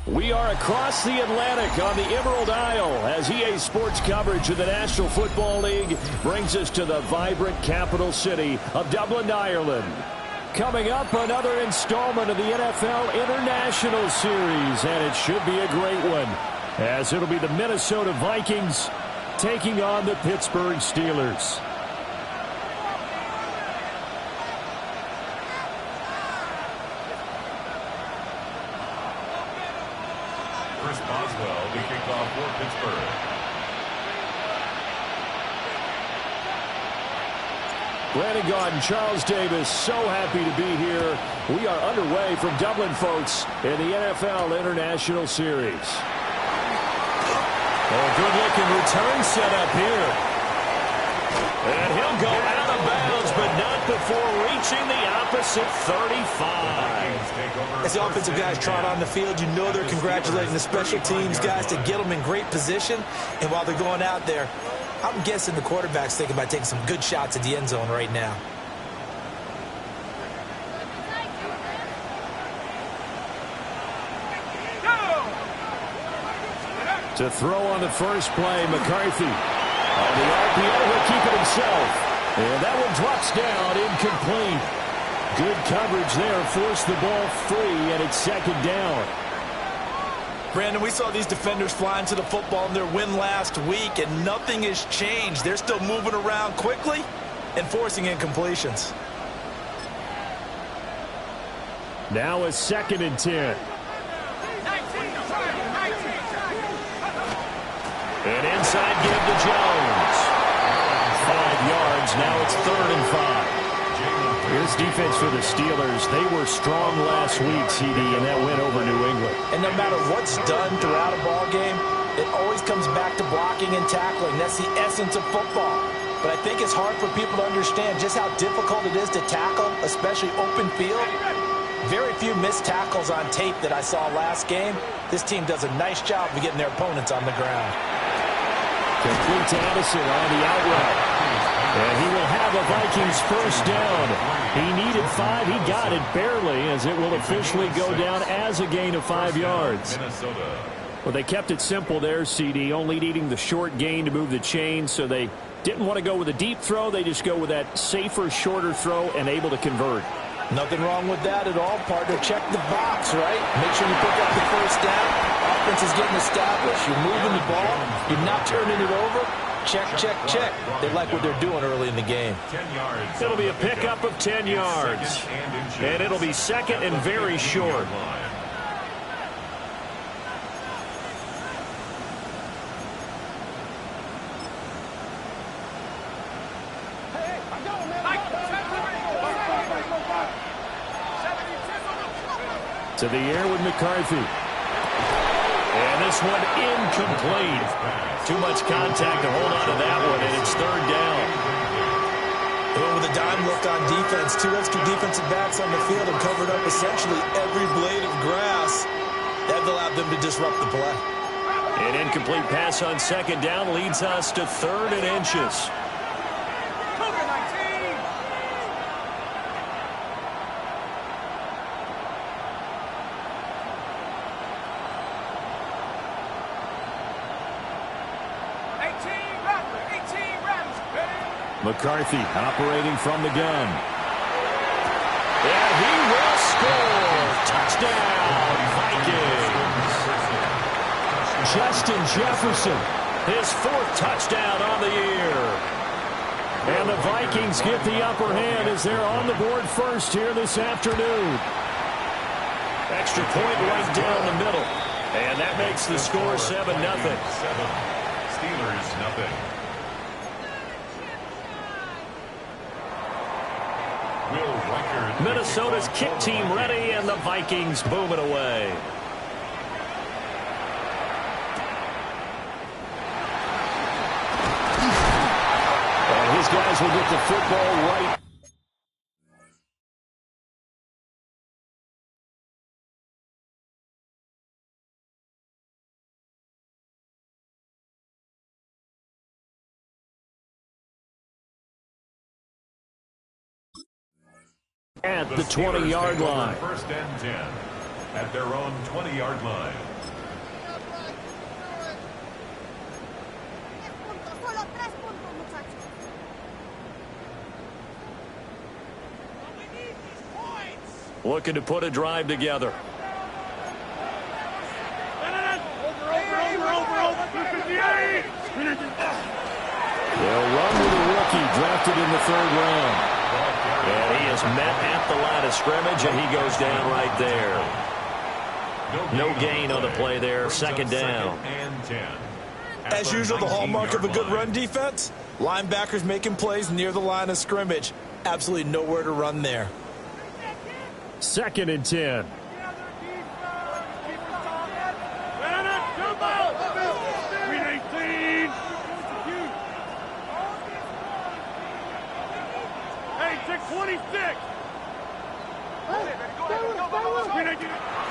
We are across the Atlantic on the Emerald Isle as EA Sports coverage of the National Football League brings us to the vibrant capital city of Dublin, Ireland. Coming up, another installment of the NFL International Series, and it should be a great one, as it'll be the Minnesota Vikings taking on the Pittsburgh Steelers. Boswell to kick off for Pittsburgh. Brandon Gaudin, Charles Davis, so happy to be here. We are underway from Dublin, folks, in the NFL International Series. Oh, good-looking return set up here. And he'll go out of bounds, but not before reaching the opposite 35. As the offensive guys trot on the field, you know they're congratulating the special teams guys to get them in great position. And while they're going out there, I'm guessing the quarterback's thinking about taking some good shots at the end zone right now. To throw on the first play, McCarthy. On the RPO, he'll keep it himself. And that one drops down, incomplete. Good coverage there, forced the ball free, and it's second down. Brandon, we saw these defenders flying to the football in their win last week, and nothing has changed. They're still moving around quickly and forcing incompletions. Now a 2nd and 10. And inside give to Jones. 5 yards, now it's 3rd and 5. Here's defense for the Steelers. They were strong last week, CD, and that win over New England. And no matter what's done throughout a ball game, it always comes back to blocking and tackling. That's the essence of football. But I think it's hard for people to understand just how difficult it is to tackle, especially open field. Very few missed tackles on tape that I saw last game. This team does a nice job of getting their opponents on the ground. Complete to Edison on the out route. And he will have a Vikings first down. He needed 5. He got it barely, as it will officially go down as a gain of 5 yards. Well, they kept it simple there, CD, only needing the short gain to move the chains, so they didn't want to go with a deep throw. They just go with that safer, shorter throw and able to convert. Nothing wrong with that at all, partner. Check the box, right? Make sure you pick up the first down. Offense is getting established. You're moving the ball. You're not turning it over. Check, check, check. They like what they're doing early in the game. It'll be a pickup of 10 yards. And it'll be 2nd and very short. To the air with McCarthy. And this one incomplete. Too much contact to hold on to that one, and it's 3rd down. They went with a dime look on defense. 2 extra defensive backs on the field and covered up essentially every blade of grass. That allowed them to disrupt the play. An incomplete pass on 2nd down leads us to 3rd and inches. McCarthy operating from the gun. And he will score. Touchdown, Vikings. Justin Jefferson, his 4th touchdown on the year. And the Vikings get the upper hand as they're on the board first here this afternoon. Extra point right down the middle. And that makes the score 7-0. Steelers, nothing. Minnesota's kick team ready, and the Vikings boom it away. And his guys will get the football right. At the 20-yard line. 1st and 10 at their own 20-yard line. looking to put a drive together. They'll run with a rookie drafted in the 3rd round. And he is met at the line of scrimmage, and he goes down right there. No gain on the play there. 2nd down. As usual, the hallmark of a good run defense, linebackers making plays near the line of scrimmage. Absolutely nowhere to run there. 2nd and 10.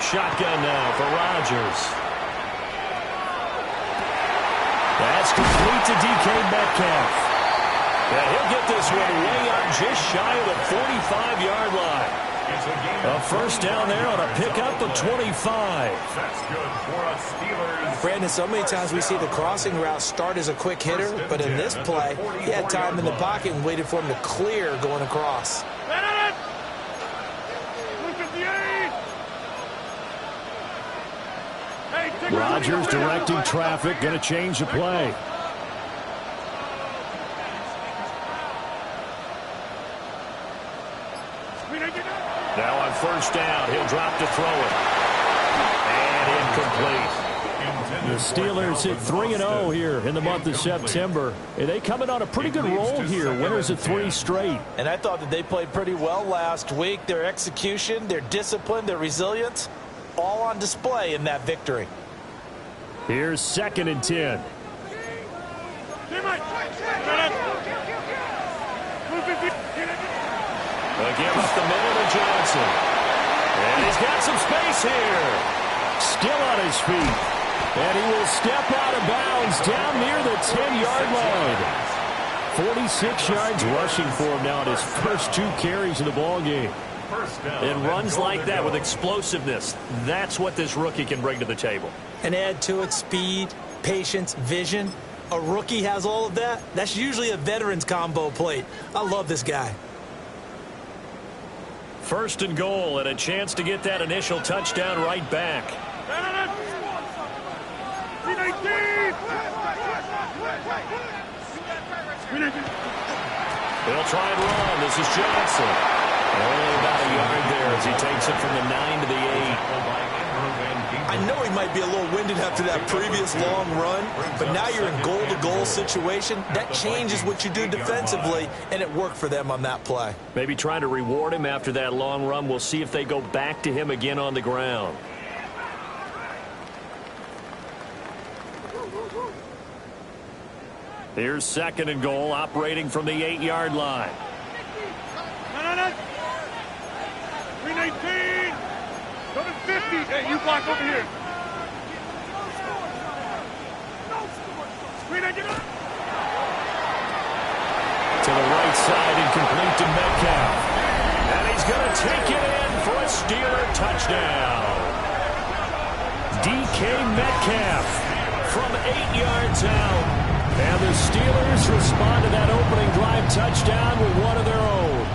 Shotgun now for Rodgers. That's complete to DK Metcalf. And he'll get this one way up just shy of the 45-yard line. A 1st down there on a pickup of 25. That's good for us Steelers. Brandon, so many times we see the crossing route start as a quick hitter, but in this play, he had time in the pocket and waited for him to clear going across. Rodgers directing traffic, going to change the play. Now on 1st down, he'll drop to throw it. And incomplete. The Steelers hit 3-0 here in the month of September. And they coming on a pretty good roll here, winners of 3 straight. And I thought that they played pretty well last week. Their execution, their discipline, their resilience, all on display in that victory. Here's 2nd and 10. They'll give up the middle to Johnson. And he's got some space here. Still on his feet. And he will step out of bounds down near the 10-yard line. 46 yards rushing for him now in his first 2 carries of the ballgame. And runs like that with explosiveness. That's what this rookie can bring to the table. And add to it speed, patience, vision. A rookie has all of that. That's usually a veteran's combo plate. I love this guy. 1st and goal, and a chance to get that initial touchdown right back. They'll try and run. This is Johnson. Only about a yard there as he takes it from the 9 to the 8. I know he might be a little winded after that previous long run, but now you're in goal-to-goal situation. That changes what you do defensively, and it worked for them on that play. Maybe trying to reward him after that long run. We'll see if they go back to him again on the ground. Here's 2nd and goal, operating from the 8-yard line. 319. Go to 50. Hey, you block over here. To the right side and complete to Metcalf. And he's going to take it in for a Steeler touchdown. DK Metcalf from 8 yards out. And the Steelers respond to that opening drive touchdown with one of their own.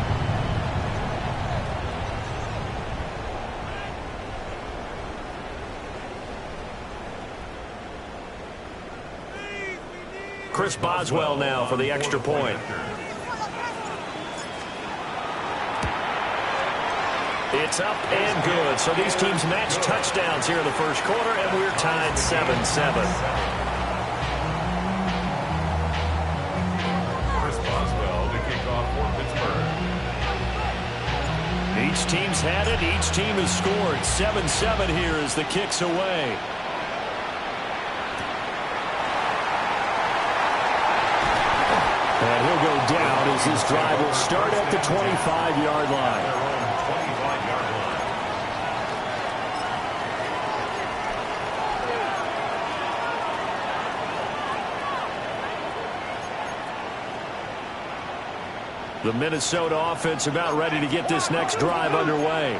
Chris Boswell now for the extra point. It's up and good. So these teams match touchdowns here in the first quarter, and we're tied 7-7. Each team's had it. Each team has scored. 7-7 here as the kick's away. And he'll go down as this drive will start at the 25-yard line. The Minnesota offense about ready to get this next drive underway.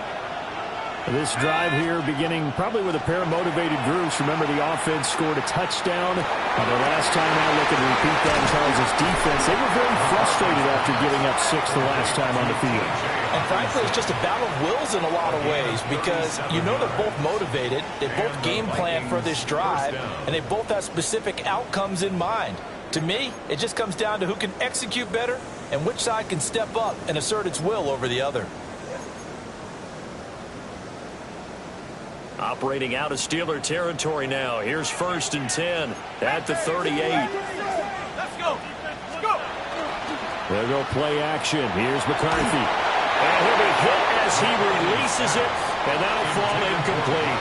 This drive here beginning probably with a pair of motivated groups. Remember, the offense scored a touchdown. The last time I look and repeat that, Charles' defense, they were very frustrated after giving up 6 the last time on the field. And frankly, it's just a battle of wills in a lot of ways because you know they're both motivated, they both game plan for this drive, and they both have specific outcomes in mind. To me, it just comes down to who can execute better and which side can step up and assert its will over the other. Operating out of Steeler territory now. Here's 1st and 10 at the 38. Let's go. Let's go. They'll go play action. Here's McCarthy. And he'll be hit as he releases it, and that'll fall incomplete.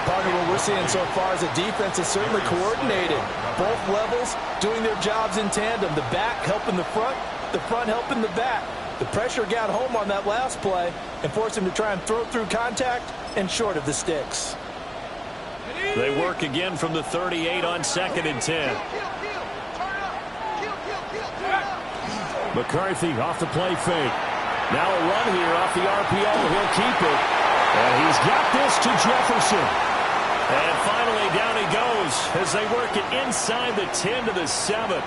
Partner, what we're seeing so far is the defense is certainly coordinated. Both levels doing their jobs in tandem. The back helping the front helping the back. The pressure got home on that last play and forced him to try and throw through contact and short of the sticks. They work again from the 38 on 2nd and 10. McCarthy off the play fake. Now a run here off the RPO. He'll keep it. And he's got this to Jefferson. And finally down he goes as they work it inside the 10 to the 7.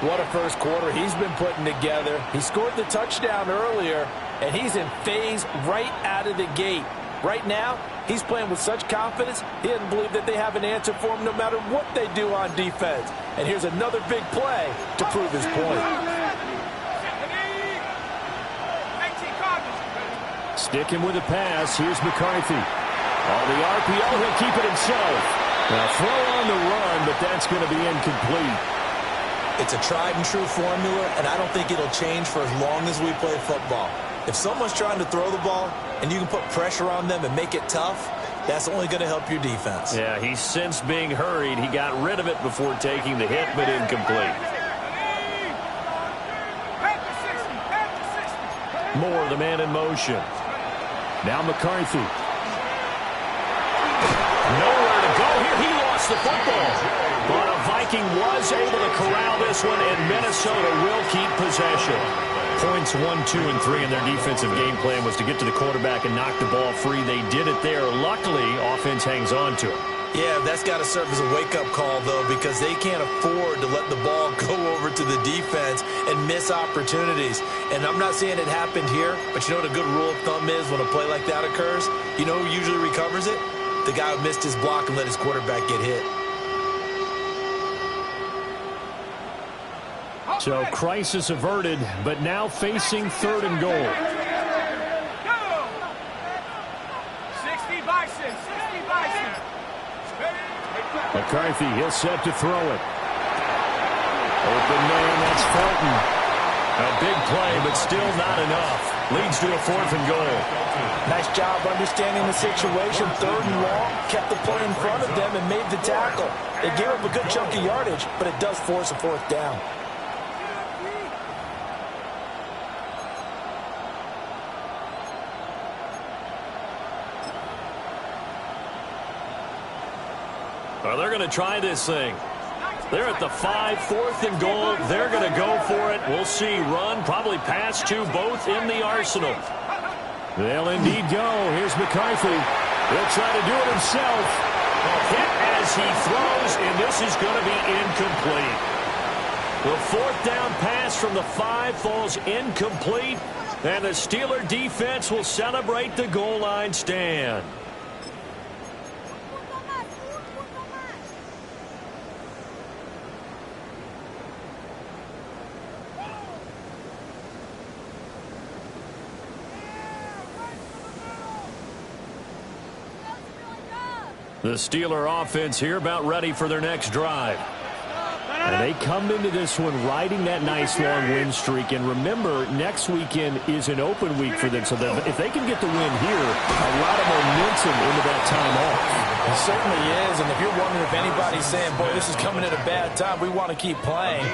What a first quarter he's been putting together. He scored the touchdown earlier, and he's in phase right out of the gate. Right now, he's playing with such confidence, he doesn't believe that they have an answer for him no matter what they do on defense. And here's another big play to prove his point. Sticking with the pass, here's McCarthy. On the RPO, he'll keep it himself. Now throw on the run, but that's going to be incomplete. It's a tried-and-true formula, and I don't think it'll change for as long as we play football. If someone's trying to throw the ball and you can put pressure on them and make it tough, that's only going to help your defense. Yeah, he's since being hurried. He got rid of it before taking the hit, but incomplete. Moore, the man in motion. Now McCarthy. Nowhere to go here. He lost the football. But a Viking was able to corral this one, and Minnesota will keep possession. Points 1, 2, and 3 in their defensive game plan was to get to the quarterback and knock the ball free. They did it there. Luckily, offense hangs on to it. Yeah, that's got to serve as a wake-up call, though, because they can't afford to let the ball go over to the defense and miss opportunities. And I'm not saying it happened here, but you know what a good rule of thumb is when a play like that occurs? You know who usually recovers it? The guy who missed his block and let his quarterback get hit. So crisis averted, but now facing 3rd and goal. 60 Bison, 60 Bison. McCarthy, he'll set to throw it. Open man, that's Fulton. A big play, but still not enough. Leads to a 4th and goal. Nice job understanding the situation. 3rd and long, kept the play in front of them and made the tackle. They gave up a good chunk of yardage, but it does force a 4th down. Well, they're going to try this thing. They're at the 5, 4th and goal. They're going to go for it. We'll see. Run, probably pass to both in the arsenal. They'll indeed go. Here's McCarthy. He'll try to do it himself. Hit as he throws, and this is going to be incomplete. The 4th down pass from the 5 falls incomplete, and the Steeler defense will celebrate the goal line stand. The Steeler offense here about ready for their next drive. And they come into this one riding that nice long win streak. And remember, next weekend is an open week for them. So if they can get the win here, a lot of momentum into that time off. It certainly is. And if you're wondering if anybody's saying, boy, this is coming at a bad time, we want to keep playing,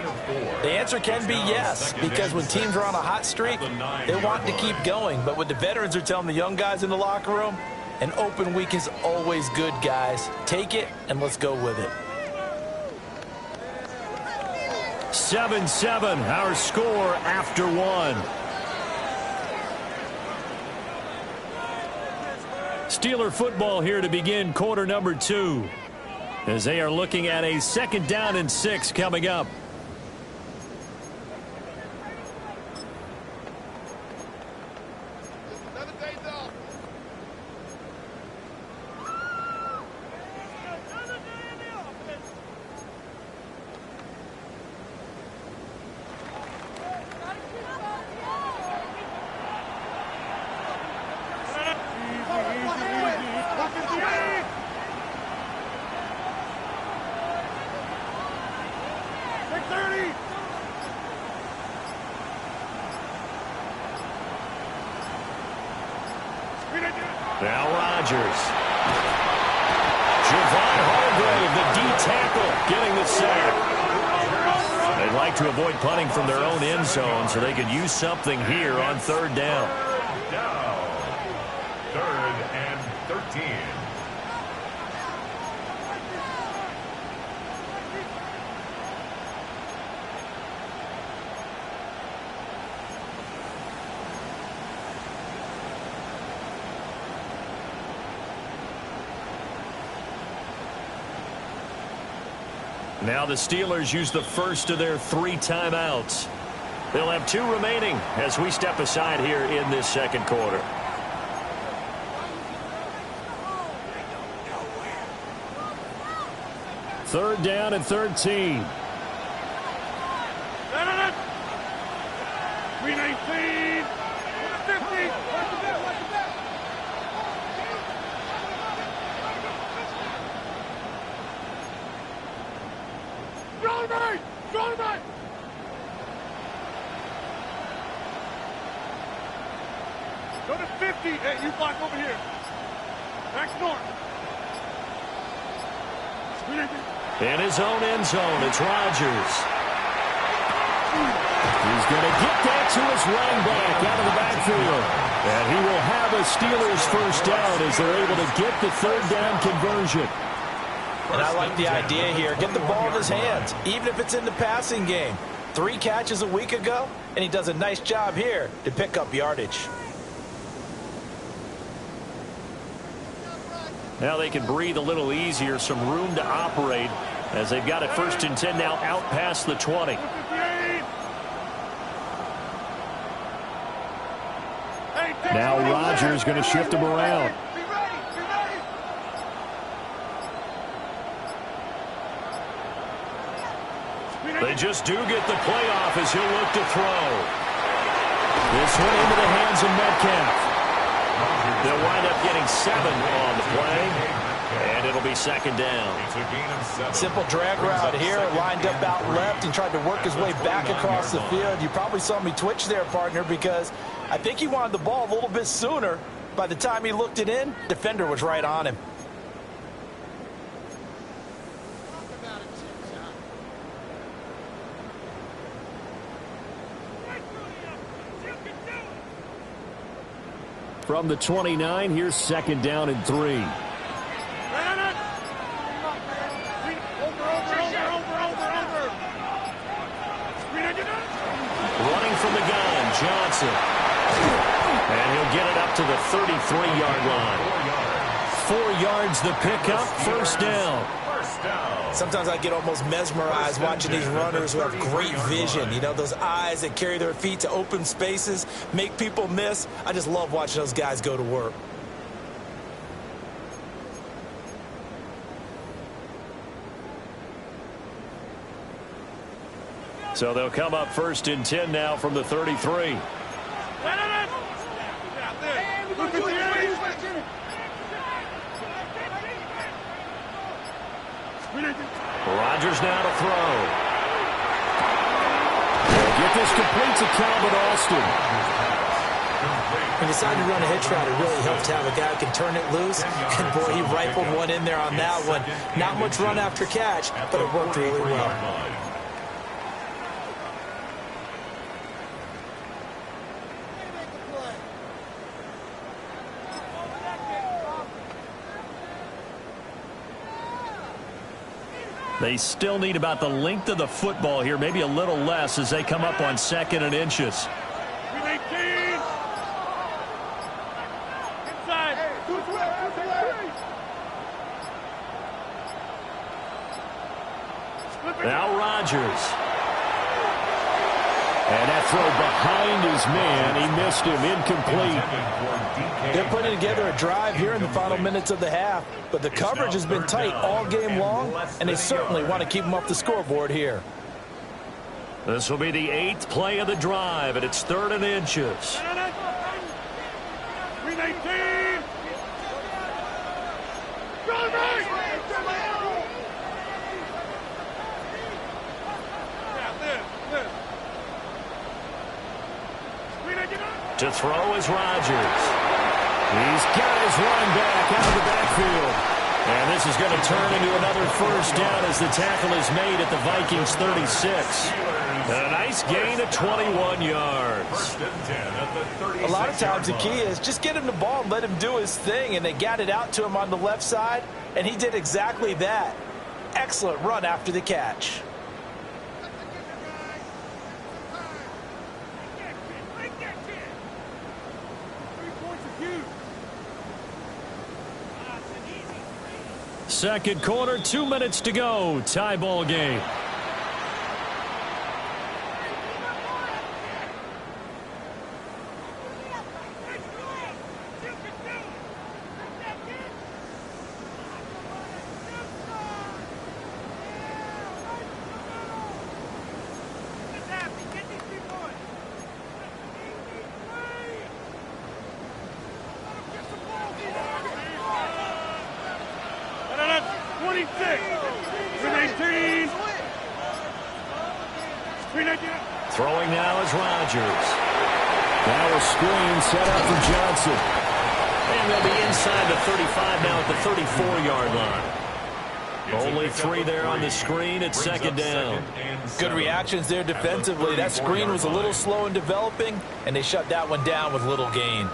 the answer can be yes. Because when teams are on a hot streak, they want to keep going. But what the veterans are telling the young guys in the locker room, an open week is always good, guys. Take it, and let's go with it. 7-7, our score after 1. Steeler football here to begin quarter number 2, as they are looking at a 2nd down and 6 coming up. Now Rodgers. Javon Hargrave, the D tackle, getting the sack. They'd like to avoid punting from their own end zone so they could use something here on 3rd down. 3rd and 13. Now the Steelers use the first of their 3 timeouts. They'll have 2 remaining as we step aside here in this 2nd quarter. Third down and 13. 319. 50. Strong right. Go to 50. Hey, you block over here. Back north. In his own end zone, it's Rodgers. He's going to get that to his running back out of the backfield. And he will have a Steelers first down as they're able to get the 3rd down conversion. And I like the idea here. Get the ball in his hands, even if it's in the passing game. 3 catches a week ago, and he does a nice job here to pick up yardage. Now they can breathe a little easier, some room to operate as they've got it 1st and 10 now out past the 20. Now Rodgers going to shift him around. They just do get the play off as he'll look to throw. This one into the hands of Metcalf. They'll wind up getting 7 on the play, and it'll be 2nd down. Simple drag route here, lined up out left and tried to work his way back across the field. You probably saw me twitch there, partner, because I think he wanted the ball a little bit sooner. By the time he looked it in, the defender was right on him. From the 29, here's 2nd down and 3. Running from the gun, Johnson. And he'll get it up to the 33-yard line. 4 yards the pickup, 1st down. Sometimes I get almost mesmerized watching these runners who have great vision. You know, those eyes that carry their feet to open spaces, make people miss. I just love watching those guys go to work. So they'll come up 1st and 10 now from the 33. Rodgers now to throw. They'll get this complete to Calvin Austin. He decided to run a hitch route. It really helped to have a guy who can turn it loose. And, boy, he rifled one in there on that one. Not much run after catch, but it worked really well. They still need about the length of the football here, maybe a little less as they come up on 2nd and inches. Inside. Now Rodgers. And that throw behind his man. He missed him. Incomplete. They're putting together a drive here in the final minutes of the half, but the coverage has been tight all game long, and they certainly want to keep them off the scoreboard here. This will be the 8th play of the drive, and it's 3rd and inches. 319. To throw is Rodgers. He's got his run back out of the backfield. And this is going to turn into another first down as the tackle is made at the Vikings 36. A nice gain of 21 yards. A lot of times the key is just get him the ball and let him do his thing, and they got it out to him on the left side, and he did exactly that. Excellent run after the catch. Second quarter, 2 minutes to go. Tie ball game. Throwing now is Rodgers. Now a screen set up for Johnson. And they'll be inside the 35 now at the 34-yard line. Only 3 there on the screen at second down. Good reactions there defensively. That screen was a little slow in developing, and they shut that one down with little gain.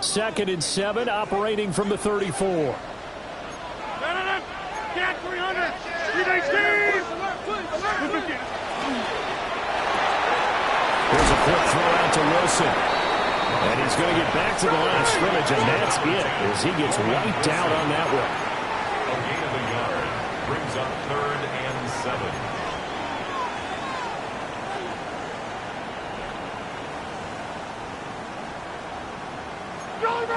Second and 7, operating from the 34. Cat 300. 319. Here's a quick throw out to Wilson. And he's going to get back to the line of scrimmage, and that's it as he gets wiped out on that one. A gain of a yard brings up 3rd and 7.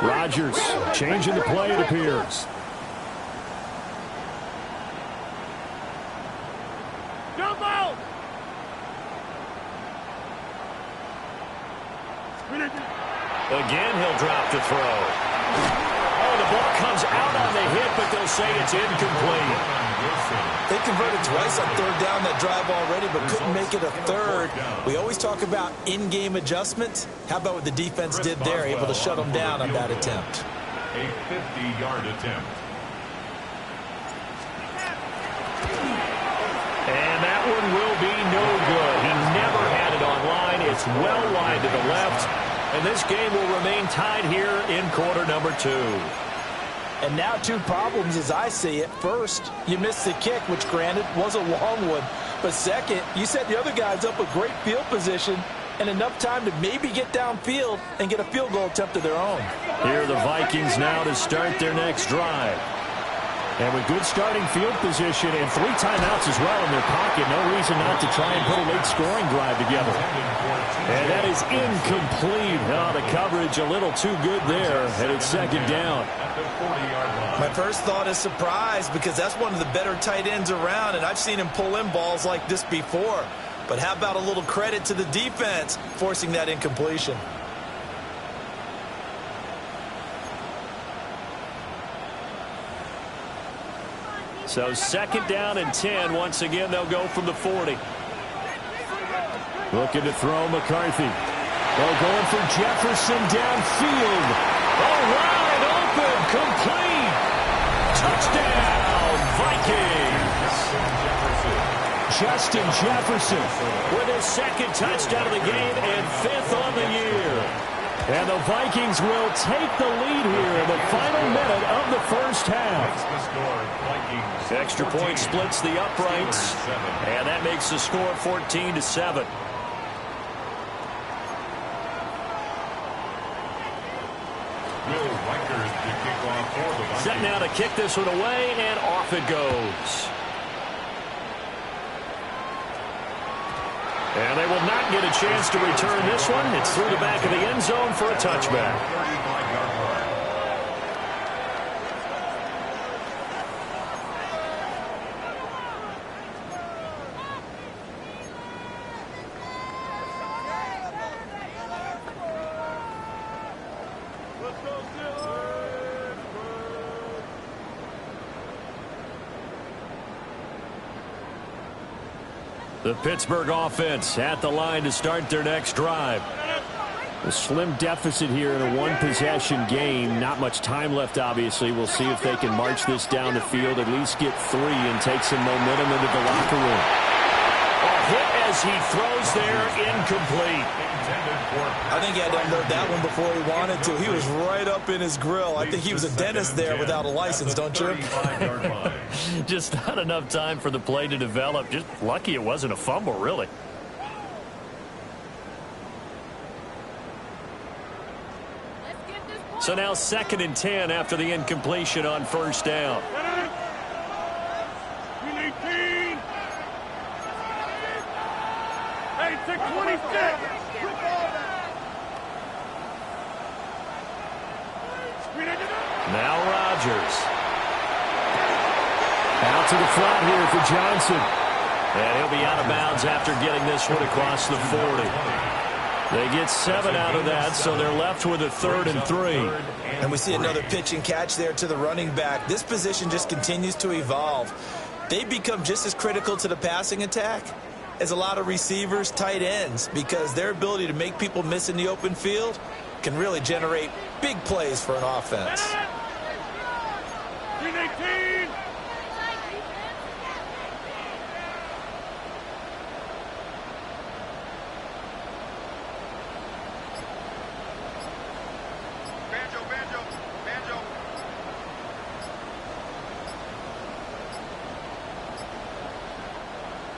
Rodgers changing the play, it appears. Jump out. Again, he'll drop to throw. Oh, the ball comes out on the hit, but they'll say it's incomplete. They converted twice on 3rd down that drive already, but couldn't make it a 3rd. We always talk about in-game adjustments. How about what the defense did there, able to shut them down on that attempt? A 50-yard attempt. And that one will be no good. He never had it on line. It's well wide to the left. And this game will remain tied here in quarter number 2. And now 2 problems as I see it. First, you missed the kick, which granted was a long one. But second, you set the other guys up with great field position and enough time to maybe get downfield and get a field goal attempt of their own. Here are the Vikings now to start their next drive. And with good starting field position and 3 timeouts as well in their pocket, no reason not to try and put a late scoring drive together. And that is incomplete. Oh, the coverage a little too good there, and it's second down. My first thought is surprise because that's one of the better tight ends around, and I've seen him pull in balls like this before. But how about a little credit to the defense forcing that incompletion? So second down and 10. Once again, they'll go from the 40. Looking to throw McCarthy. Oh, going for Jefferson downfield. Oh, wide open, complete. Touchdown, Vikings. Justin Jefferson with his 2nd touchdown of the game and 5th on the year. And the Vikings will take the lead here in the final minute of the first half. Extra point splits the uprights, and that makes the score 14-7. Will Rikers to kick off Set now to kick this one away, and off it goes. And they will not get a chance to return this one. It's through the back of the end zone for a touchback. The Pittsburgh offense at the line to start their next drive. A slim deficit here in a one-possession game. Not much time left, obviously. We'll see if they can march this down the field, at least get 3, and take some momentum into the locker room. A hit as he throws there, incomplete. I think he had to unload that one before he wanted to. He was right up in his grill. I think he was a dentist there without a license, don't you? Just not enough time for the play to develop. Just lucky it wasn't a fumble, really. So now 2nd and 10 after the incompletion on first down. Hey, take 26. Now Rodgers. Out to the flat here for Johnson. And he'll be out of bounds after getting this one across the 40. They get 7 out of that, so they're left with a 3rd and 3. And we see another pitch and catch there to the running back. This position just continues to evolve. They become just as critical to the passing attack as a lot of receivers, tight ends, because their ability to make people miss in the open field can really generate big plays for an offense. 18.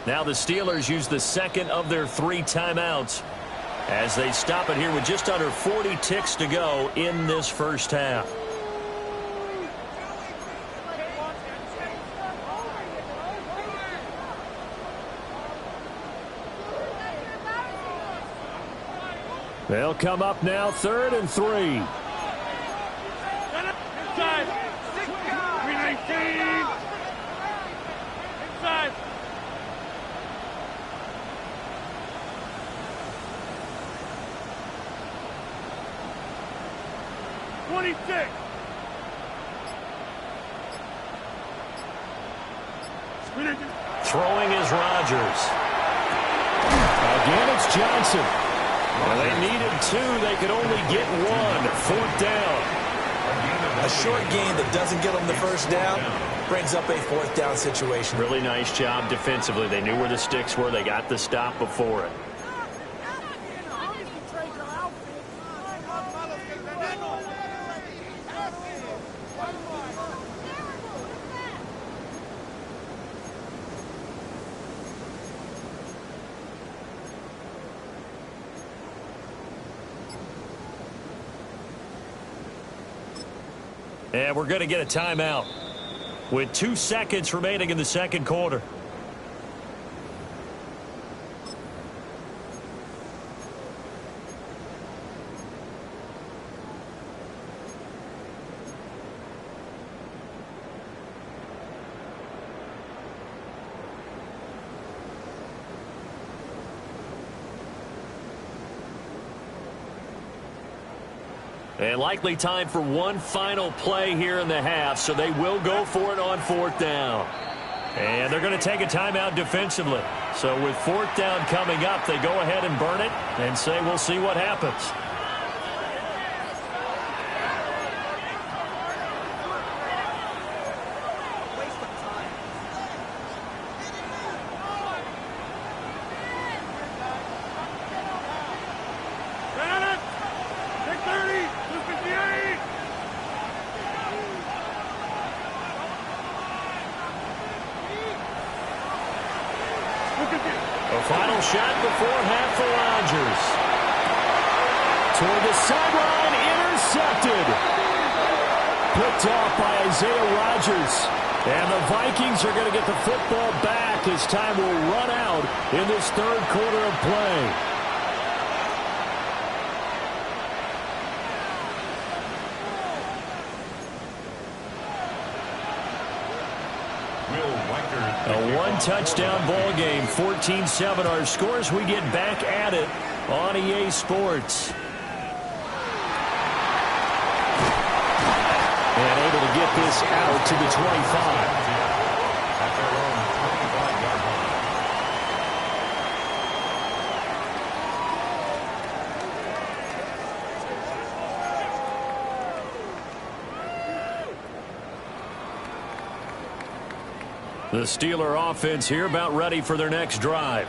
Now the Steelers use the 2nd of their 3 timeouts as they stop it here with just under 40 ticks to go in this first half. They'll come up now 3rd and 3. Inside. 319. Inside. 26. Throwing is Rodgers. Again, it's Johnson. Well, they needed 2. They could only get 1. 4th down. A short gain that doesn't get them the first down brings up a 4th down situation. Really nice job defensively. They knew where the sticks were. They got the stop before it. And we're going to get a timeout with 2 seconds remaining in the second quarter. And likely time for one final play here in the half, so they will go for it on 4th down. And they're going to take a timeout defensively. So with 4th down coming up, they go ahead and burn it and say we'll see what happens. A final shot before half for Rodgers. Toward the sideline, intercepted. picked off by Isaiah Rodgers. And the Vikings are going to get the football back as time will run out in this third quarter of play. A one-touchdown ball game, 14-7 our scores. We get back at it on EA Sports. And able to get this out to the 25. At their own 25-yard line. The Steeler offense here about ready for their next drive.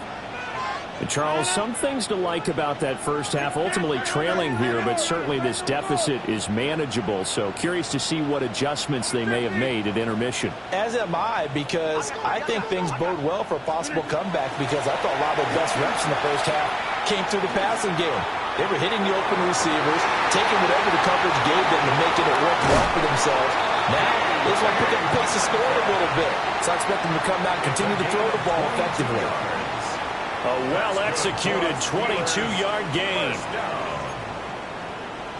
And Charles, some things to like about that first half. Ultimately trailing here, but certainly this deficit is manageable. So curious to see what adjustments they may have made at intermission. As am I, because I think things bode well for a possible comeback, because I thought a lot of the best reps in the first half came through the passing game. They were hitting the open receivers, taking whatever the coverage gave them and making it work well for themselves. Now, they just want to pick up the pace of score a little bit. So I expect them to come out and continue to throw the ball effectively. A well-executed 22-yard gain.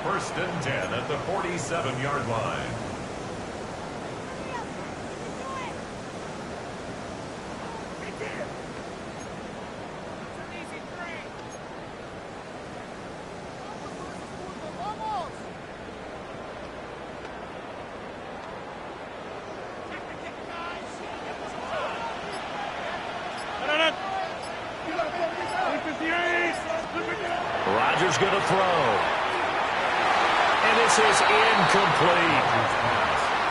First and 10 at the 47-yard line. Rodgers going to throw. And this is incomplete.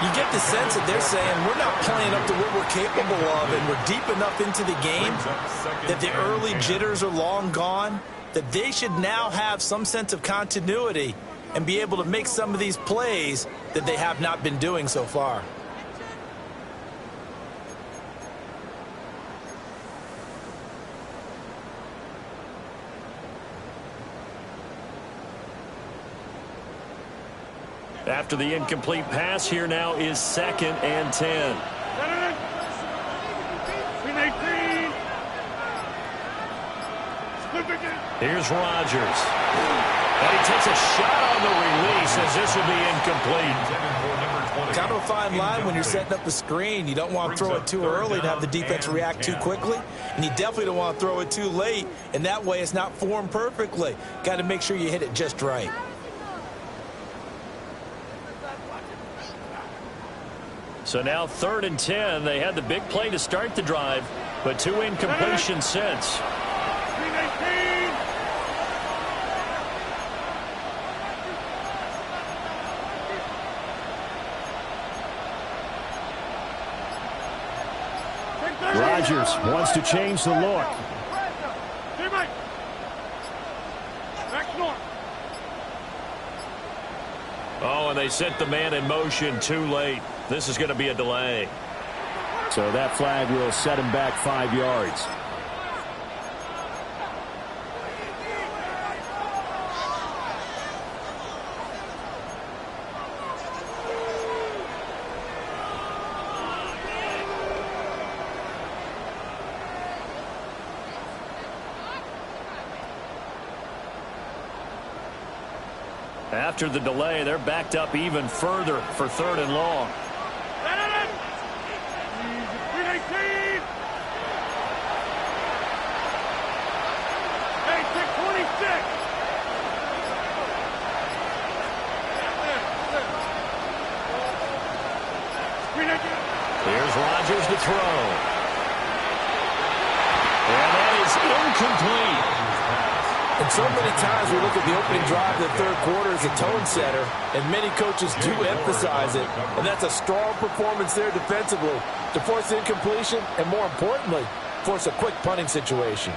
You get the sense that they're saying we're not playing up to what we're capable of, and we're deep enough into the game that the early jitters are long gone, that they should now have some sense of continuity and be able to make some of these plays that they have not been doing so far. After the incomplete pass, here now is 2nd and 10. Here's Rodgers. And he takes a shot on the release as this will be incomplete. Kind of a fine line when you're setting up the screen. You don't want to throw it too early to have the defense react too quickly. And you definitely don't want to throw it too late. And that way it's not formed perfectly. Got to make sure you hit it just right. So now 3rd and 10. They had the big play to start the drive, but 2 incompletions since. Rodgers wants to change the look. Oh, and they sent the man in motion too late. This is going to be a delay. So that flag will set him back 5 yards. After the delay, they're backed up even further for 3rd and long. Here's Rodgers to throw. And that is incomplete. And so many times we look at the opening drive of the third quarter as a tone setter, and many coaches do emphasize it. And that's a strong performance there defensively to force incompletion and, more importantly, force a quick punting situation.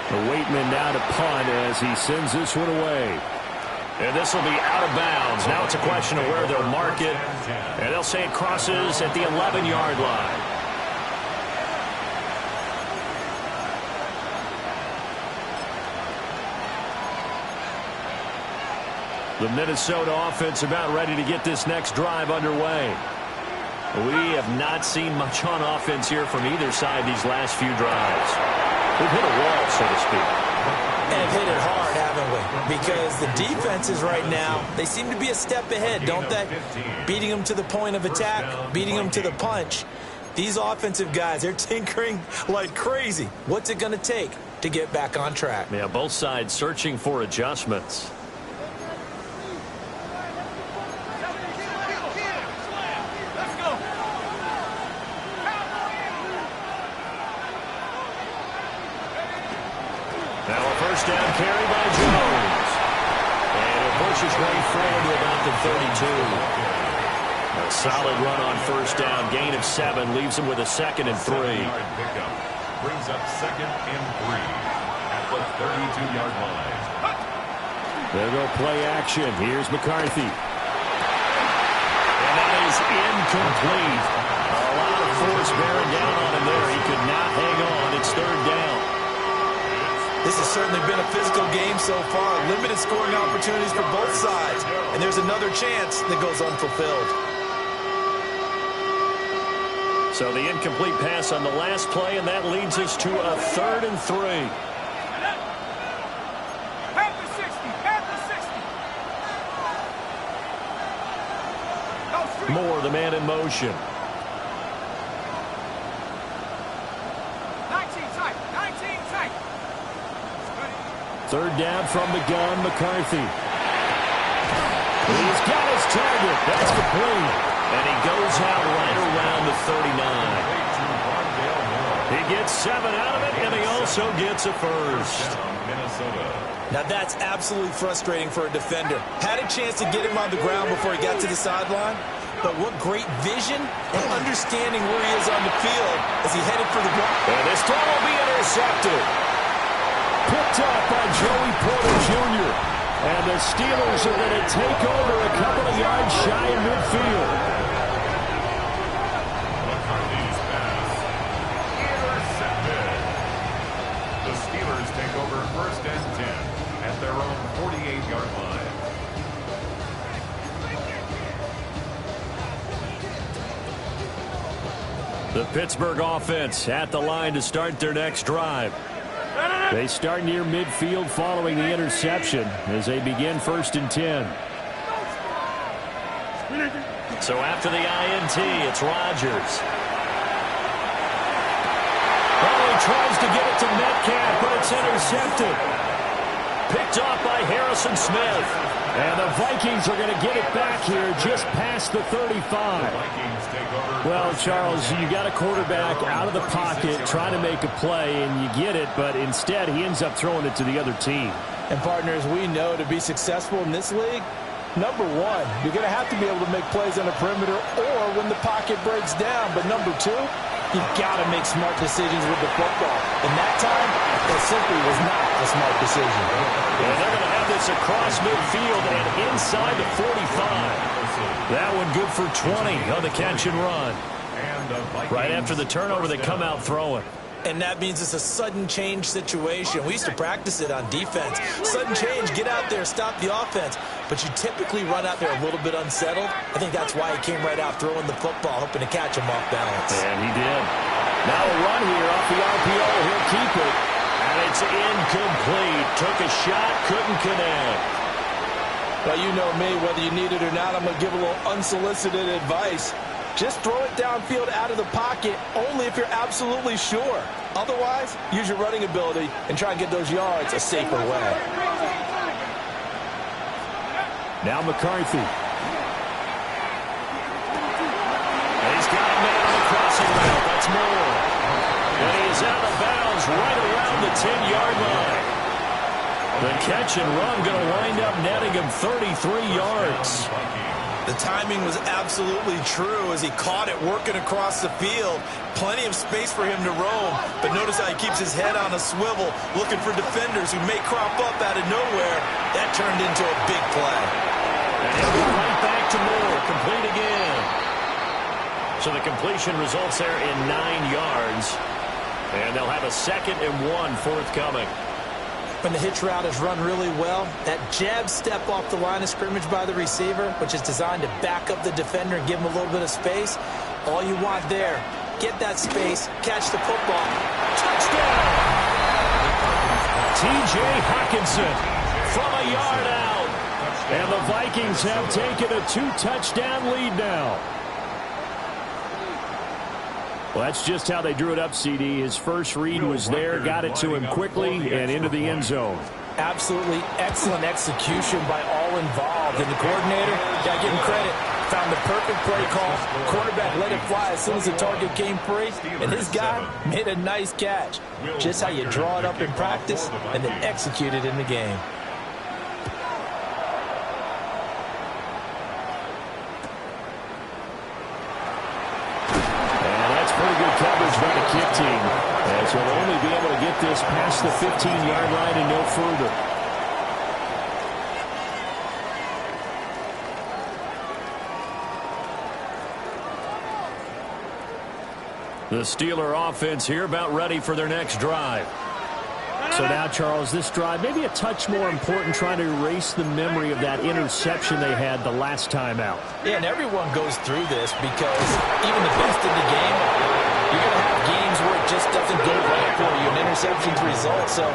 The Waitman now to punt as he sends this one away. And this will be out of bounds. Now it's a question of where they'll mark it. And they'll say it crosses at the 11-yard line. The Minnesota offense about ready to get this next drive underway. We have not seen much on offense here from either side these last few drives. We've hit a wall, so to speak. And hit it hard, haven't we? Because the defenses right now, they seem to be a step ahead, don't they? Beating them to the point of attack, beating them to the punch. These offensive guys, they're tinkering like crazy. What's it going to take to get back on track? Yeah, both sides searching for adjustments. Now a first down carry by Jones. And it pushes Ray forward to about the 32. A solid run on first down. Gain of 7 leaves him with a 2nd and 3. Brings up 2nd and 3 at the 32-yard line. There go play action. Here's McCarthy. And that is incomplete. A lot of force bearing down on him there. He could not hang on. It's 3rd down. This has certainly been a physical game so far. Limited scoring opportunities for both sides. And there's another chance that goes unfulfilled. So the incomplete pass on the last play, and that leads us to a 3rd and 3. At the 60. Moore, the man in motion. 19 tight. 19 tight. 3rd down from the gun, McCarthy. He's got his target. That's complete. And he goes out right around the 39. He gets 7 out of it, and he also gets a first. Now that's absolutely frustrating for a defender. Had a chance to get him on the ground before he got to the sideline, but what great vision and understanding where he is on the field as he headed for the ground. And this throw will be intercepted. Picked up by Joey Porter Jr. And the Steelers are going to take over a couple of yards shy of midfield. McCarthy's pass intercepted. The Steelers take over 1st and 10 at their own 48-yard line. The Pittsburgh offense at the line to start their next drive. They start near midfield following the interception as they begin 1st and 10. So after the INT, it's Rodgers. Well, he tries to get it to Metcalf, but it's intercepted. Picked off by Harrison Smith. And the Vikings are going to get it back here just past the 35. Well, Charles, you got a quarterback out of the pocket trying to make a play, and you get it, but instead he ends up throwing it to the other team. And partners, we know to be successful in this league, number 1, you're going to have to be able to make plays on the perimeter or when the pocket breaks down. But number 2, you've got to make smart decisions with the football. And that time, it simply was not a smart decision. And they're going to have this across midfield and inside the 45. That one good for 20 on the catch and run. Right after the turnover, they come out throwing. And that means it's a sudden change situation. We used to practice it on defense. Sudden change, get out there, stop the offense. But you typically run out there a little bit unsettled. I think that's why he came right out throwing the football, hoping to catch him off balance. And he did. Now a run here off the RPO. He'll keep it. And it's incomplete. Took a shot, couldn't connect. Well, you know me, whether you need it or not, I'm going to give a little unsolicited advice. Just throw it downfield out of the pocket only if you're absolutely sure. Otherwise, use your running ability and try and get those yards a safer way. Now McCarthy. And he's got a man on the crossing route. That's Moore. And he is out of bounds right around the 10-yard line. The catch and run going to wind up netting him 33 yards. The timing was absolutely true as he caught it working across the field. Plenty of space for him to roam. But notice how he keeps his head on a swivel, looking for defenders who may crop up out of nowhere. That turned into a big play. And he'll go right back to Moore. Complete again. So the completion results there in 9 yards. And they'll have a 2nd and 1 forthcoming. When the hitch route is run really well, that jab step off the line of scrimmage by the receiver, which is designed to back up the defender and give him a little bit of space, all you want there, get that space, catch the football. Touchdown! T.J. Hockenson from a yard out. And the Vikings have taken a 2-touchdown lead now. Well, that's just how they drew it up, CD. His first read was there, got it to him quickly, and into the end zone. Absolutely excellent execution by all involved. And the coordinator, got to give him credit, found the perfect play call. Quarterback let it fly as soon as the target came free, and his guy made a nice catch. Just how you draw it up in practice and then execute it in the game. Pretty good coverage by the kick team. And so they'll only be able to get this past the 15-yard line and no further. The Steeler offense here about ready for their next drive. So now, Charles, this drive maybe a touch more important, trying to erase the memory of that interception they had the last time out. Yeah, and everyone goes through this because even the best in the game, you're going to have games where it just doesn't go right for you, and interceptions result. So,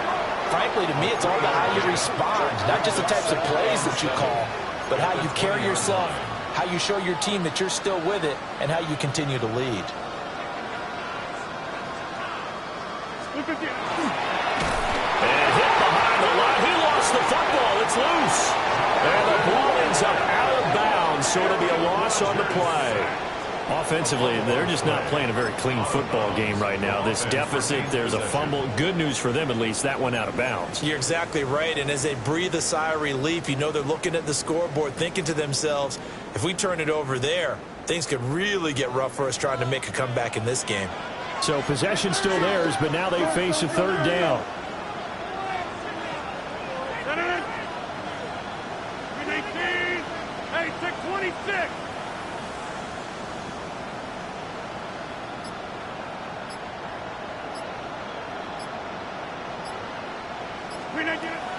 frankly, to me, it's all about how you respond, not just the types of plays that you call, but how you carry yourself, how you show your team that you're still with it, and how you continue to lead. And hit behind the line. He lost the football. It's loose. And the ball ends up out of bounds, so it'll be a loss on the play. Offensively, they're just not playing a very clean football game right now. This deficit, there's a fumble. Good news for them, at least. That went out of bounds. You're exactly right. And as they breathe a sigh of relief, you know they're looking at the scoreboard, thinking to themselves, if we turn it over there, things could really get rough for us trying to make a comeback in this game. So possession still theirs, but now they face a third down. Hey, 626.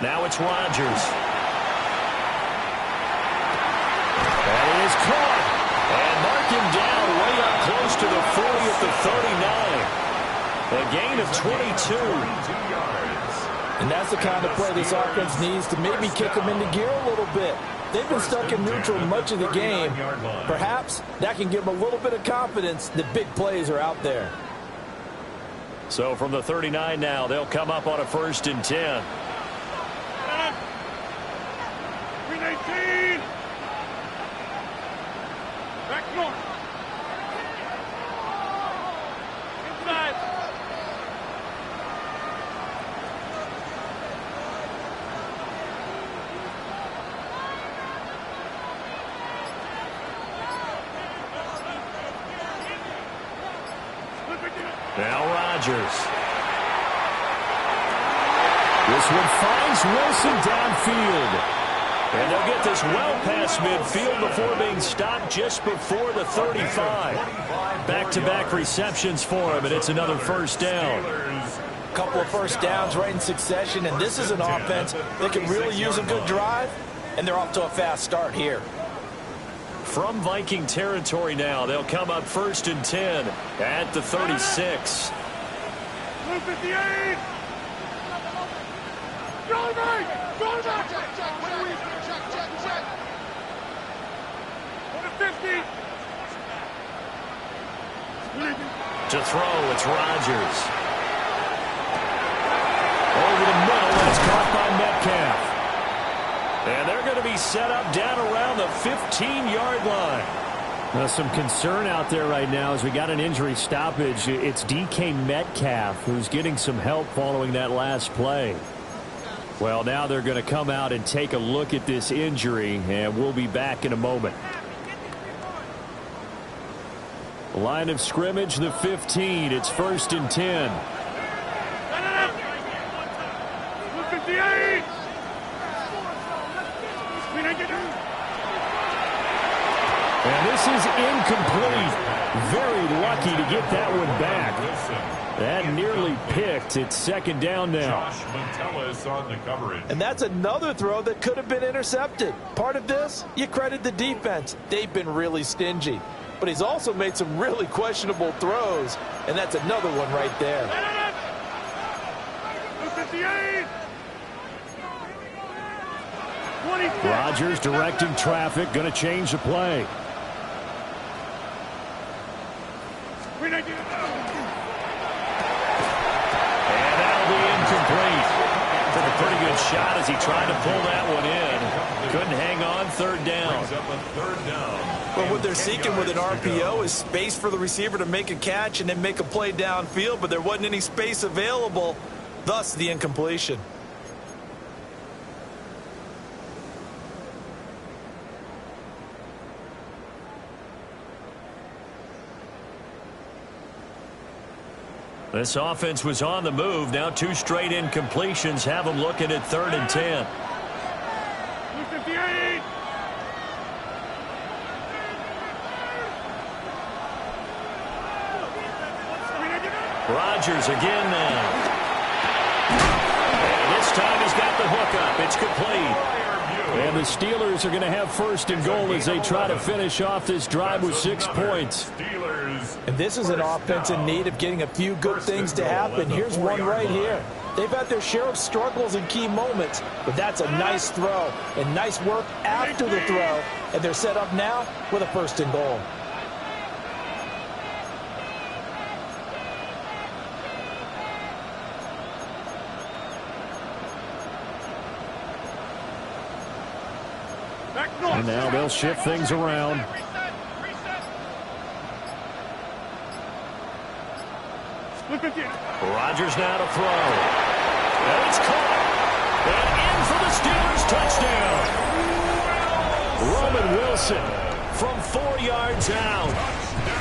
Now it's Rodgers. That is caught. And mark him down way up close to the 40 at the 39. A gain of 22. And that's the kind of play this offense needs to maybe kick them into gear a little bit. They've been stuck in neutral much of the game. Perhaps that can give them a little bit of confidence that big plays are out there. So from the 39 now, they'll come up on a 1st and 10. 319. Back north. Inside. Now Rodgers. This one finds Wilson downfield. And they'll get this well past midfield before being stopped just before the 35. Back-to-back receptions for him, and it's another 1st down. A couple of 1st downs right in succession, and this is an offense that can really use a good drive, and they're off to a fast start here. From Viking territory now, they'll come up 1st and 10 at the 36. 258. Go back! Go back! Check. 50. To throw, it's Rodgers. Over the middle, and it's caught by Metcalf. And they're going to be set up down around the 15-yard line. Now, some concern out there right now as we got an injury stoppage. It's DK Metcalf who's getting some help following that last play. Well, now they're going to come out and take a look at this injury, and we'll be back in a moment. Line of scrimmage, the 15. It's 1st and 10. 258. And this is incomplete. Very lucky to get that one back. That nearly picked. It's second down now. Josh Metellus on the coverage. And that's another throw that could have been intercepted. Part of this, you credit the defense. They've been really stingy. But he's also made some really questionable throws. And that's another one right there. 58. 26. Rodgers directing traffic. Going to change the play. And that'll be incomplete. Took a pretty good shot as he tried to pull that one in. Couldn't hang on. Third down. Brings up a third down. But what they're seeking with an RPO is space for the receiver to make a catch and then make a play downfield, but there wasn't any space available, thus the incompletion. This offense was on the move. Now 2 straight incompletions have them looking at 3rd and 10. 58. Rodgers again now. And this time he's got the hook up. It's complete. And the Steelers are going to have 1st and goal as they try to finish off this drive with 6 points. And this is an offense in need of getting a few good things to happen. Here's one right here. They've had their share of struggles in key moments, but that's a nice throw and nice work after the throw. And they're set up now with a 1st and goal. And now they'll shift things around. Rodgers now to throw. And it's caught. And in for the Steelers touchdown. Roman Wilson from 4 yards out.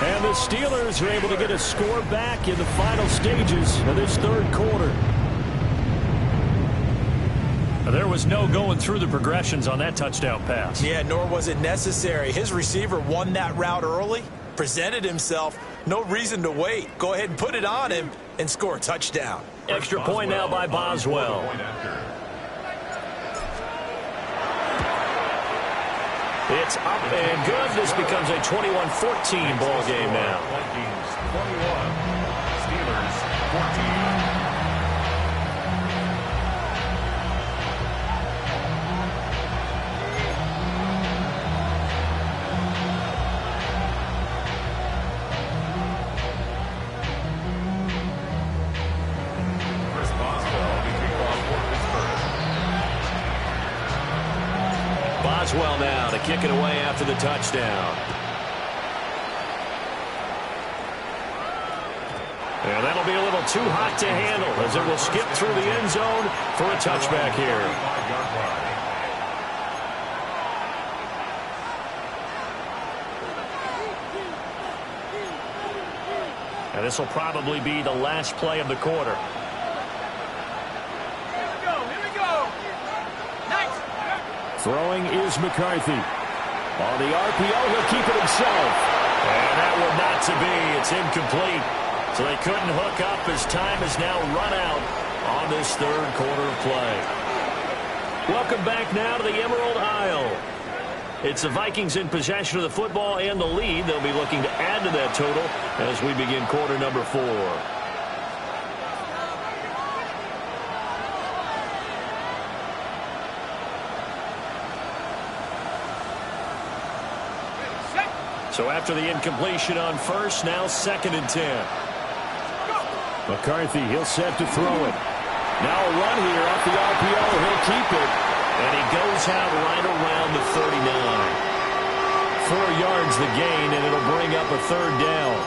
And the Steelers are able to get a score back in the final stages of this 3rd quarter. There was no going through the progressions on that touchdown pass. Yeah, nor was it necessary. His receiver won that route early, presented himself. No reason to wait. Go ahead and put it on him and score a touchdown. Extra point now by Boswell. It's up and good. This becomes a 21-14 ball game now. Vikings 21, Steelers 14. Boswell now to kick it away after the touchdown. And that'll be a little too hot to handle as it will skip through the end zone for a touchback here. And this will probably be the last play of the quarter. Throwing is McCarthy. On the RPO, he'll keep it himself. And that will not to be. It's incomplete. So they couldn't hook up as time has now run out on this 3rd quarter of play. Welcome back now to the Emerald Isle. It's the Vikings in possession of the football and the lead. They'll be looking to add to that total as we begin quarter number 4. So after the incompletion on 1st, now 2nd and 10. McCarthy, he'll set to throw it. Now a run here off the RPO. He'll keep it. And he goes out right around the 39. 4 yards the gain, and it'll bring up a 3rd down.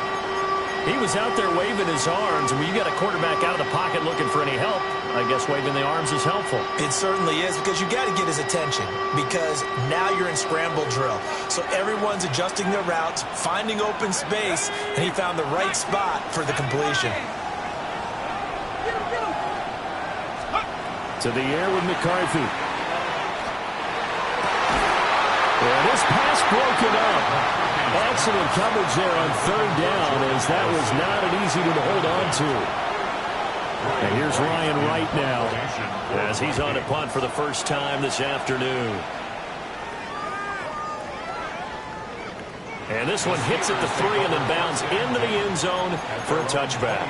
He was out there waving his arms. When you got a quarterback out of the pocket looking for any help, I guess waving the arms is helpful. It certainly is, because you got to get his attention, because now you're in scramble drill. So everyone's adjusting their routes, finding open space, and he found the right spot for the completion. To the air with McCarthy. And this pass broken up. Excellent coverage there on third down, as that was not an easy one to hold on to. And here's Ryan Wright now, as he's on a punt for the first time this afternoon. And this one hits at the 3 and then bounds into the end zone for a touchback.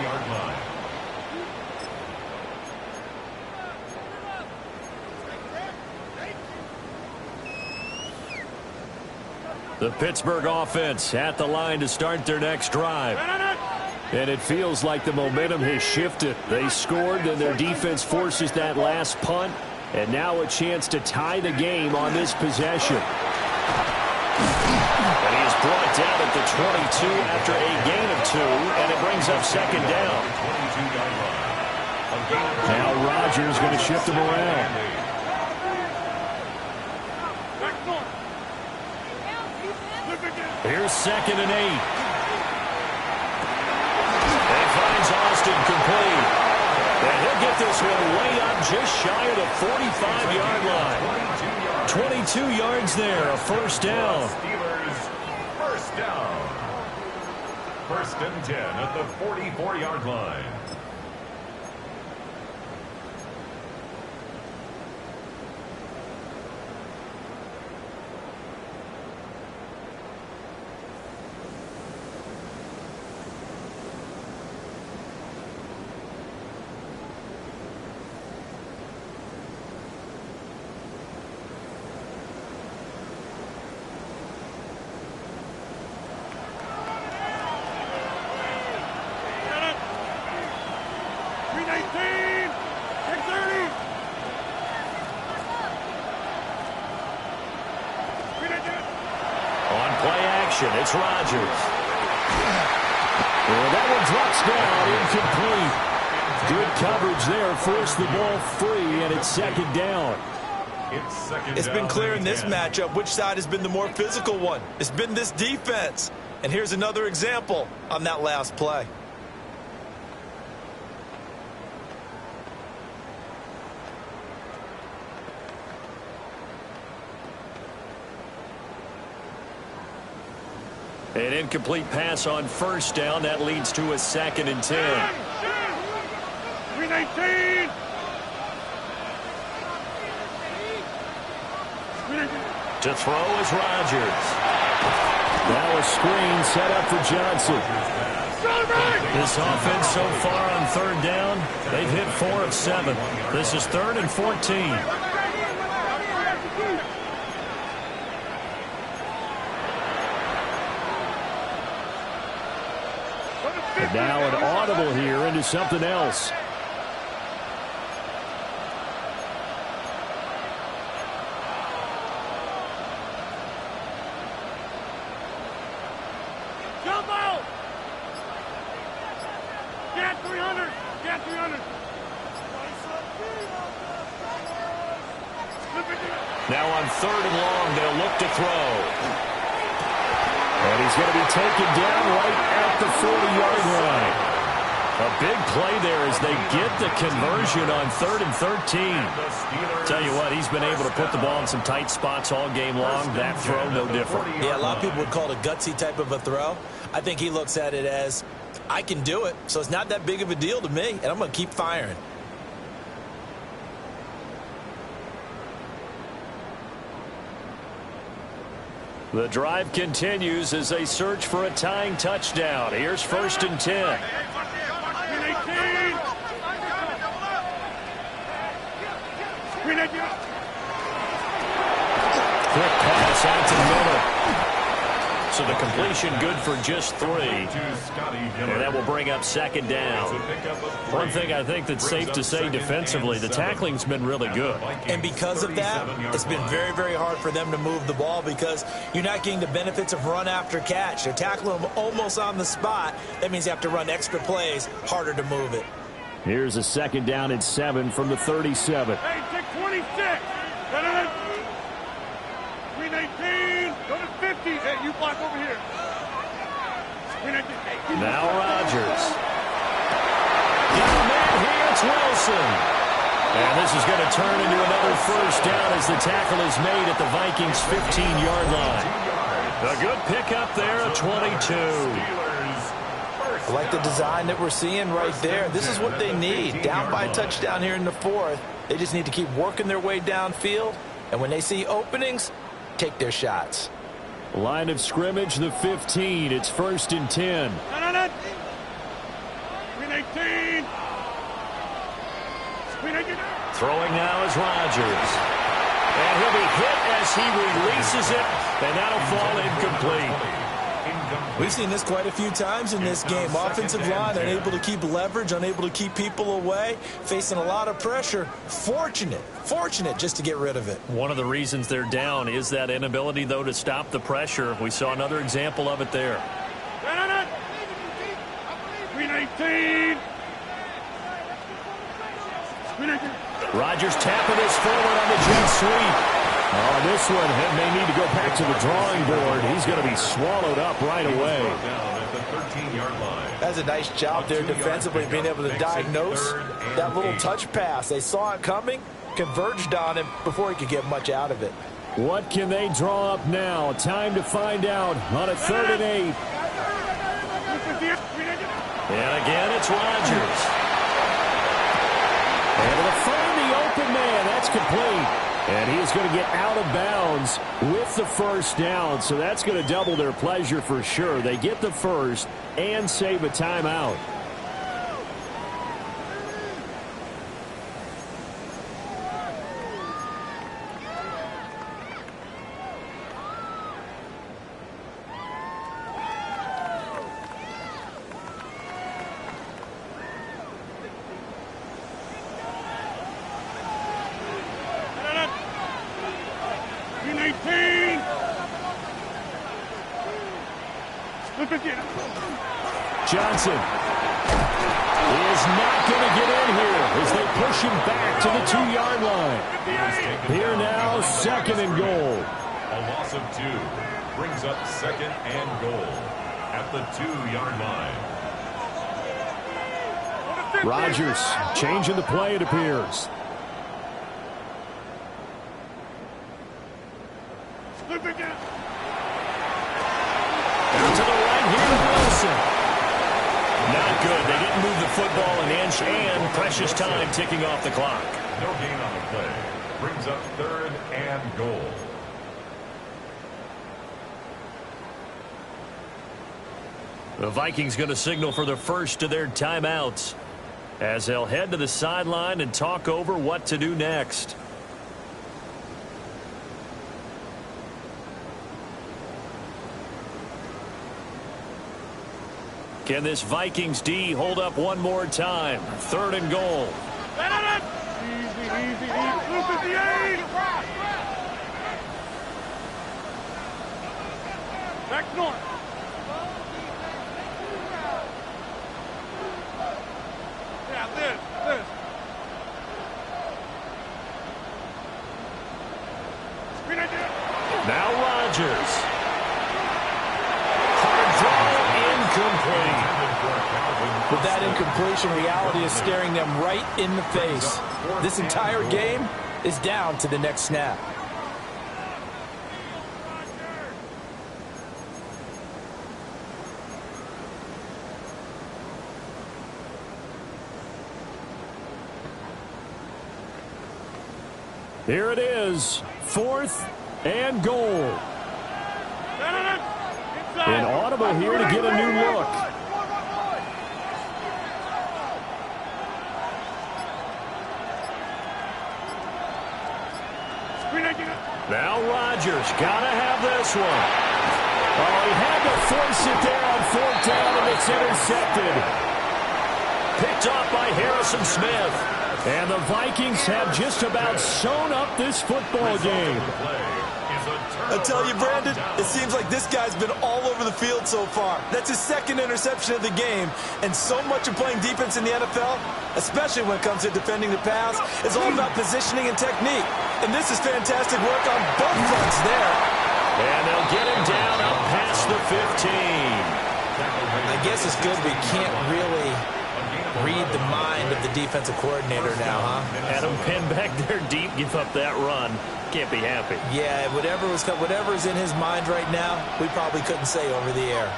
The Pittsburgh offense at the line to start their next drive. And it feels like the momentum has shifted. They scored, then their defense forces that last punt. And now a chance to tie the game on this possession. And he is brought down at the 22 after a gain of 2, and it brings up second down. Now Rodgers going to shift him around. Here's 2nd and 8. And finds Austin complete. And he'll get this one way up just shy of the 45-yard line. 22 yards there, a first down. Steelers first down. 1st and 10 at the 44-yard line. It's Rodgers. Well, that one drops down, incomplete. Good coverage there, forced the ball free, and it's 2nd down. It's been clear in this matchup which side has been the more physical one. It's been this defense. And here's another example on that last play. An incomplete pass on first down. That leads to a 2nd and 10. 319. To throw is Rodgers. Now a screen set up for Johnson. This offense so far on 3rd down, they've hit 4 of 7. This is 3rd and 14. And now an audible here into something else. Jump out! Get 300! Get 300! Now on 3rd and long, they'll look to throw. And he's going to be taken down right at the 40-yard line. A big play there as they get the conversion on 3rd and 13. Tell you what, he's been able to put the ball in some tight spots all game long. That throw, no different. Yeah, a lot of people would call it a gutsy type of a throw. I think he looks at it as, I can do it, so it's not that big of a deal to me, and I'm going to keep firing. The drive continues as they search for a tying touchdown. Here's 1st and 10. Quick pass out to the middle. So the completion good for just 3. And that will bring up 2nd down. One thing I think that's safe to say defensively, the tackling's been really good. And because of that, it's been very, very hard for them to move the ball because you're not getting the benefits of run after catch. They're tackling them almost on the spot. That means you have to run extra plays, harder to move it. Here's a 2nd down and 7 from the 37. Hey, take 26. 319. Go to 50. Hey, you block over here. 319. Now Rodgers. Got a man here. It's Wilson. And this is going to turn into another first down as the tackle is made at the Vikings' 15-yard line. A good pickup there at 22. I like the design that we're seeing right there. This is what they need. Down by a touchdown here in the fourth. They just need to keep working their way downfield. And when they see openings, take their shots. Line of scrimmage, the 15. It's 1st and 10. Screen 18. Screen 18. Throwing now is Rodgers. And he'll be hit as he releases it, and that'll fall incomplete. We've seen this quite a few times in this game. Offensive line unable to keep leverage, unable to keep people away, facing a lot of pressure. Fortunate just to get rid of it. One of the reasons they're down is that inability, though, to stop the pressure. We saw another example of it there. Screen 18. Screen 18. Rodgers tapping his forward on the jet sweep. Oh, this one may need to go back to the drawing board. He's going to be swallowed up right away. That's a nice job there defensively, being able to diagnose that little touch pass. They saw it coming, converged on him before he could get much out of it. What can they draw up now? Time to find out on a 3rd and 8. And again, it's Rodgers. And to find the open man, that's complete. And he is going to get out of bounds with the first down. So that's going to double their pleasure for sure. They get the first and save a timeout. Johnson is not going to get in here as they push him back to the 2-yard line. Here now, 2nd and goal. A loss of 2 brings up 2nd and goal at the 2-yard line. Rodgers changing the play, it appears. Out to the right here, Wilson. Not good. They didn't move the football an inch, and precious time ticking off the clock. No gain on the play. Brings up 3rd and goal. The Vikings going to signal for the first of their timeouts as they'll head to the sideline and talk over what to do next. Can this Vikings D hold up one more time? 3rd and goal. Easy. Blue 58. Back north. Yeah, this. Screen idea. Now Rodgers. Hard throw, incomplete. With that incompletion, reality is staring them right in the face. This entire game is down to the next snap. Here it is, 4th and goal. Inaudible here to get a new look. Now Rodgers got to have this one. Oh, he had to force it there on 4th down, and it's intercepted. Picked off by Harrison Smith. And the Vikings have just about sewn up this football game. I tell you, Brandon, it seems like this guy's been all over the field so far. That's his 2nd interception of the game. And so much of playing defense in the NFL, especially when it comes to defending the pass, is all about positioning and technique. And this is fantastic work on both fronts there. And they'll get him down up past the 15. I guess it's good we can't really read the mind of the defensive coordinator now, huh? Had him pinned back there deep, give up that run. Can't be happy. Yeah, whatever's in his mind right now, we probably couldn't say over the air.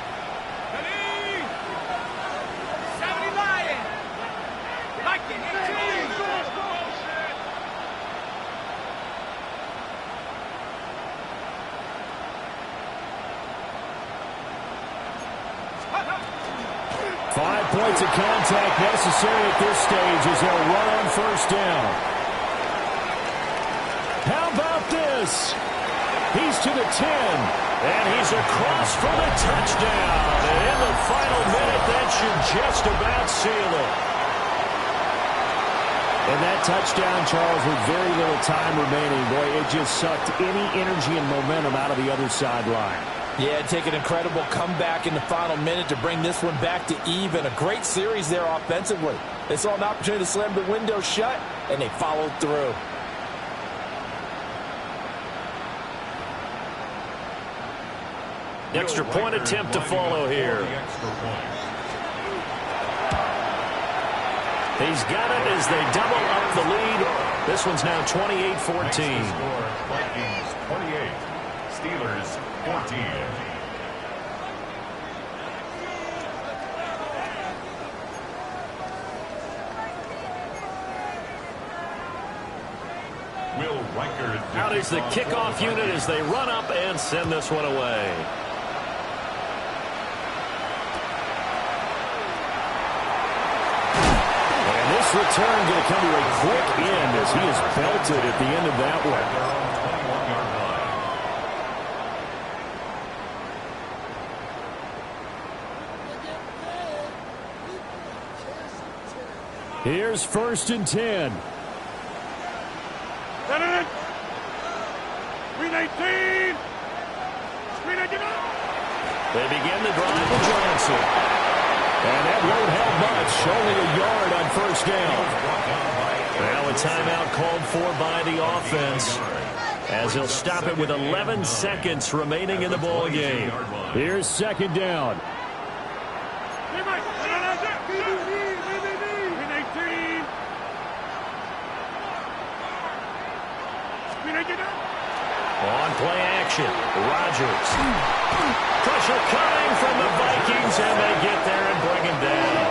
5 points of contact necessary at this stage as they'll run on first down. How about this? He's to the 10, and he's across for the touchdown. And in the final minute, that should just about seal it. And that touchdown, Charles, with very little time remaining, boy, it just sucked any energy and momentum out of the other sideline. Yeah, take an incredible comeback in the final minute to bring this one back to even. A great series there offensively. They saw an opportunity to slam the window shut, and they followed through. Extra point attempt to follow here. He's got it as they double up the lead. This one's now 28-14. Vikings 28, Steelers 14. Out is the kickoff unit as they run up and send this one away. And this return going to come to a quick end as he is belted at the end of that one. Here's 1st and 10. Screen 18. Screen 18. They begin the drive with Johnson. And that won't help much. Only a yard on first down. Now a timeout called for by the offense as he'll stop it with 11 seconds remaining in the ball game. Here's 2nd down. On play action, Rodgers. Pressure coming from the Vikings, and they get there and bring him down.